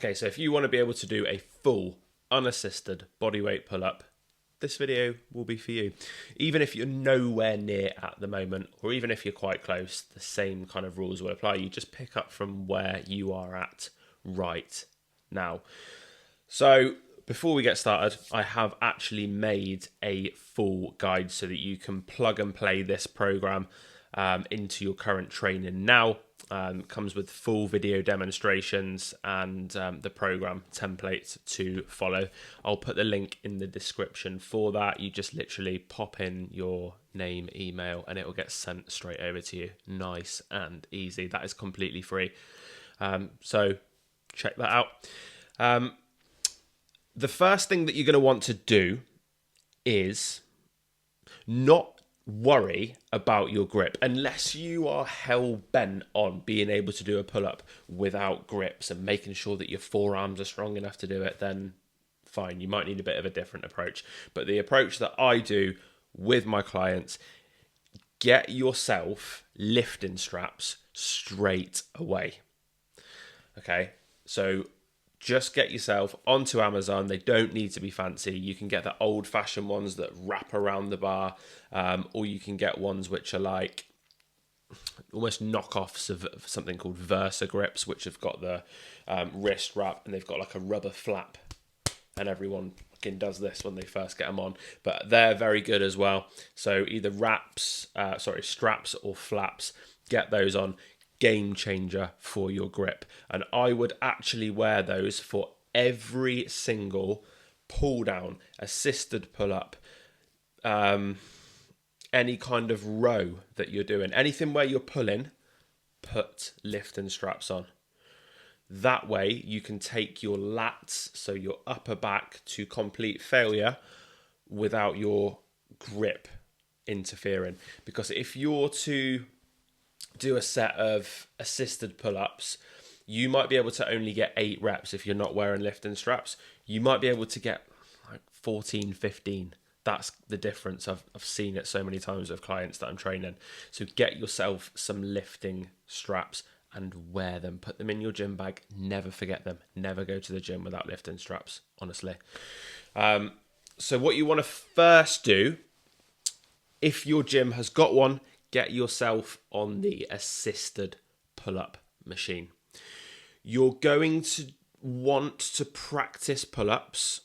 Okay, so if you want to be able to do a full unassisted bodyweight pull-up, this video will be for you. Even if you're nowhere near at the moment, or even if you're quite close, the same kind of rules will apply. You just pick up from where you are at right now. So before we get started, I have actually made a full guide so that you can plug and play this program into your current training now. Comes with full video demonstrations and the program templates to follow. I'll put the link in the description for that. You just literally pop in your name, email, and it will get sent straight over to you. Nice and easy. That is completely free. So check that out. The first thing that you're going to want to do is not worry about your grip unless you are hell-bent on being able to do a pull-up without grips and making sure that your forearms are strong enough to do it. Then fine, you might need a bit of a different approach. But the approach that I do with my clients, get yourself lifting straps straight away. Okay, so just get yourself onto Amazon. They don't need to be fancy. You can get the old-fashioned ones that wrap around the bar, or you can get ones which are like almost knockoffs of something called Versa grips, which have got the wrist wrap, and they've got like a rubber flap, and everyone fucking does this when they first get them on. But they're very good as well. So either straps or flaps, get those on. Game changer for your grip. And I would actually wear those for every single pull down, assisted pull up, any kind of row that you're doing, anything where you're pulling, put lifting straps on. That way you can take your lats, so your upper back, to complete failure without your grip interfering. Because if you're to do a set of assisted pull-ups, you might be able to only get 8 reps if you're not wearing lifting straps. You might be able to get like 14, 15. That's the difference. I've seen it so many times with clients that I'm training. So get yourself some lifting straps and wear them. Put them in your gym bag. Never forget them. Never go to the gym without lifting straps, honestly. So what you want to first do, if your gym has got one, get yourself on the assisted pull-up machine. You're going to want to practice pull-ups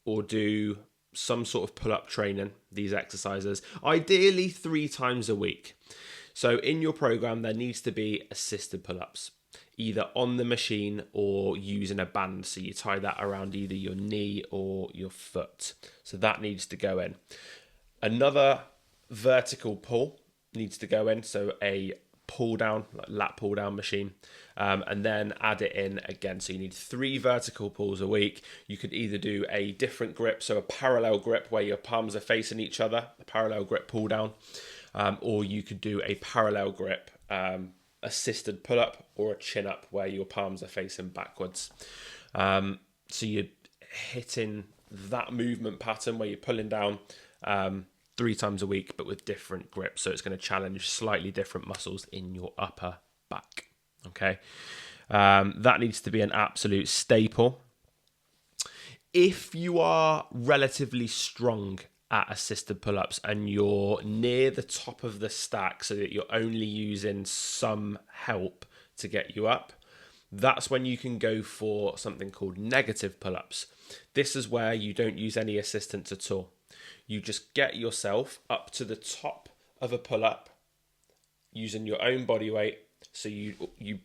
or do some sort of pull-up training, these exercises, ideally 3 times a week. So in your program, there needs to be assisted pull-ups, either on the machine or using a band. So you tie that around either your knee or your foot. So that needs to go in. Another vertical pull needs to go in, so a pull down, like lat pull down machine, and then add it in again. So you need 3 vertical pulls a week. You could either do a different grip, so a parallel grip where your palms are facing each other, a parallel grip pull down, or you could do a parallel grip assisted pull up or a chin up where your palms are facing backwards. So you're hitting that movement pattern where you're pulling down 3 times a week, but with different grips. So it's going to challenge slightly different muscles in your upper back. Okay. That needs to be an absolute staple. If you are relatively strong at assisted pull-ups and you're near the top of the stack so that you're only using some help to get you up, that's when you can go for something called negative pull-ups. This is where you don't use any assistance at all. You just get yourself up to the top of a pull-up using your own body weight. So you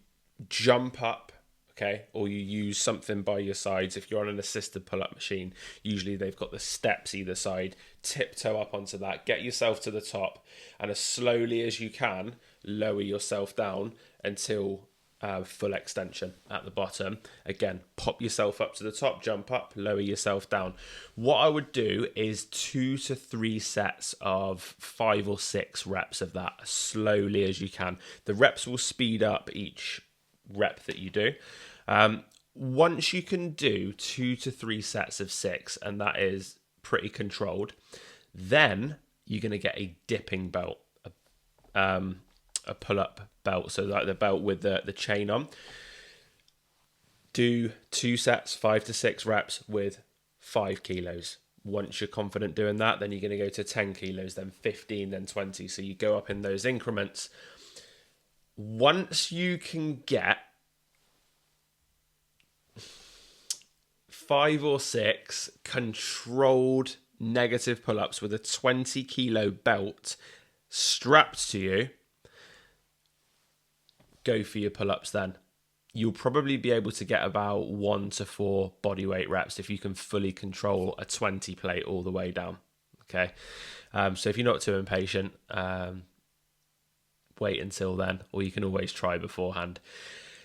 jump up, okay, or you use something by your sides. If you're on an assisted pull-up machine, usually they've got the steps either side. Tiptoe up onto that, get yourself to the top, and as slowly as you can, lower yourself down until full extension at the bottom. Again, pop yourself up to the top, jump up, lower yourself down. What I would do is 2 to 3 sets of 5 or 6 reps of that as slowly as you can. The reps will speed up each rep that you do. Once you can do 2 to 3 sets of 6, and that is pretty controlled, then you're going to get a dipping belt, a pull-up belt, so like the belt with the chain on. Do 2 sets, 5 to 6 reps with 5 kilos. Once you're confident doing that, then you're going to go to 10 kilos, then 15, then 20. So you go up in those increments. Once you can get 5 or 6 controlled negative pull-ups with a 20 kilo belt strapped to you, go for your pull-ups then. You'll probably be able to get about 1 to 4 bodyweight reps if you can fully control a 20 plate all the way down. Okay, so if you're not too impatient, wait until then, or you can always try beforehand.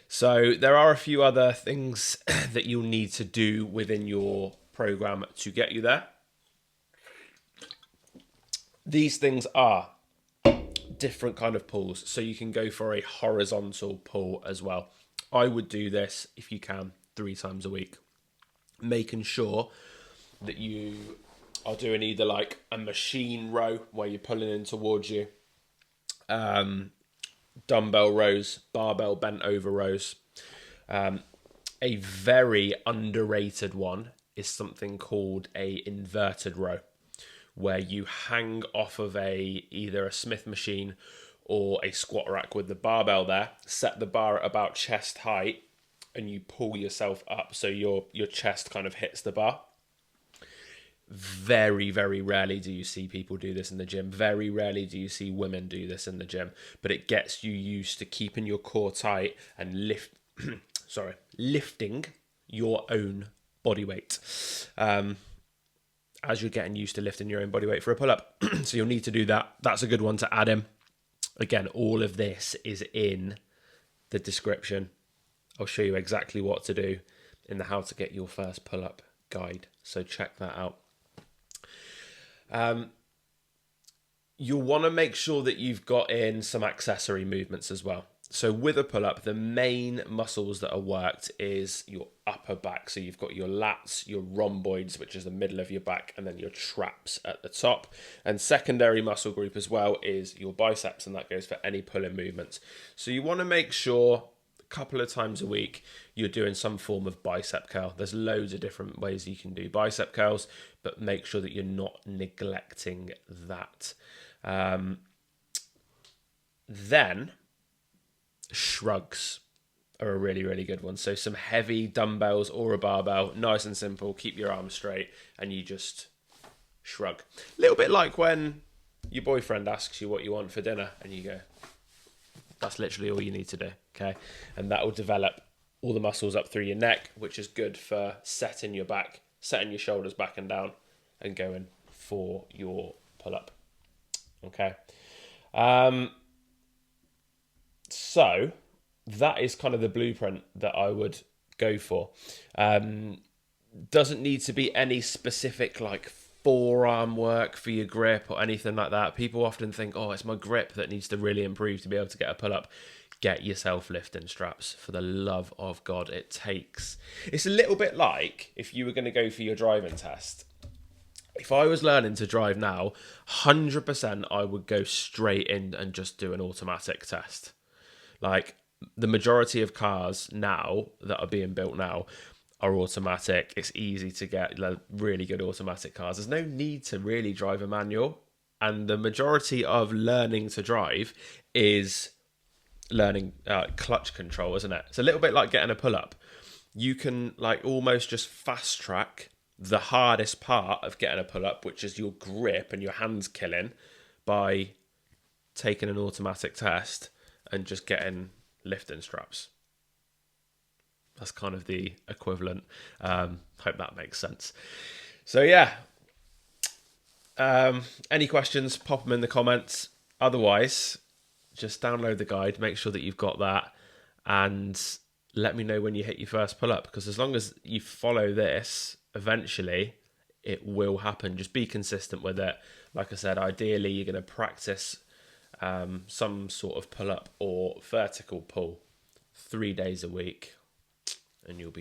So there are a few other things that you'll need to do within your program to get you there. These things are different kind of pulls, so you can go for a horizontal pull as well. I would do this, if you can, 3 times a week, making sure that you are doing either like a machine row where you're pulling in towards you, dumbbell rows, barbell bent over rows. A very underrated one is something called a inverted row, where you hang off of either a Smith machine or a squat rack with the barbell there, set the bar at about chest height, and you pull yourself up so your chest kind of hits the bar. Very, very rarely do you see people do this in the gym. Very rarely do you see women do this in the gym. But it gets you used to keeping your core tight and lifting your own body weight. As you're getting used to lifting your own body weight for a pull-up. So you'll need to do that. That's a good one to add in. Again, all of this is in the description. I'll show you exactly what to do in the how to get your first pull-up guide. So check that out. You'll want to make sure that you've got in some accessory movements as well. So with a pull-up, the main muscles that are worked is your upper back. So you've got your lats, your rhomboids, which is the middle of your back, and then your traps at the top. And secondary muscle group as well is your biceps, and that goes for any pulling movements. So you want to make sure a couple of times a week you're doing some form of bicep curl. There's loads of different ways you can do bicep curls, but make sure that you're not neglecting that. Then shrugs are a really, really good one. So some heavy dumbbells or a barbell, nice and simple, keep your arms straight, and you just shrug. A little bit like when your boyfriend asks you what you want for dinner, and you go, that's literally all you need to do, okay? And that will develop all the muscles up through your neck, which is good for setting your back, setting your shoulders back and down, and going for your pull-up, okay? So that is kind of the blueprint that I would go for. Doesn't need to be any specific like forearm work for your grip or anything like that. People often think, oh, it's my grip that needs to really improve to be able to get a pull-up. Get yourself lifting straps, for the love of God. It's a little bit like if you were going to go for your driving test. If I was learning to drive now, 100% I would go straight in and just do an automatic test. Like, the majority of cars now that are being built now are automatic. It's easy to get really good automatic cars. There's no need to really drive a manual. And the majority of learning to drive is learning clutch control, isn't it? It's a little bit like getting a pull-up. You can like almost just fast track the hardest part of getting a pull-up, which is your grip and your hands killing, by taking an automatic test and just getting lifting straps. That's kind of the equivalent. Hope that makes sense. So yeah, any questions, pop them in the comments. Otherwise, just download the guide, make sure that you've got that, and let me know when you hit your first pull-up, because as long as you follow this, eventually it will happen. Just be consistent with it. Like I said, ideally you're going to practice some sort of pull-up or vertical pull 3 days a week, and you'll be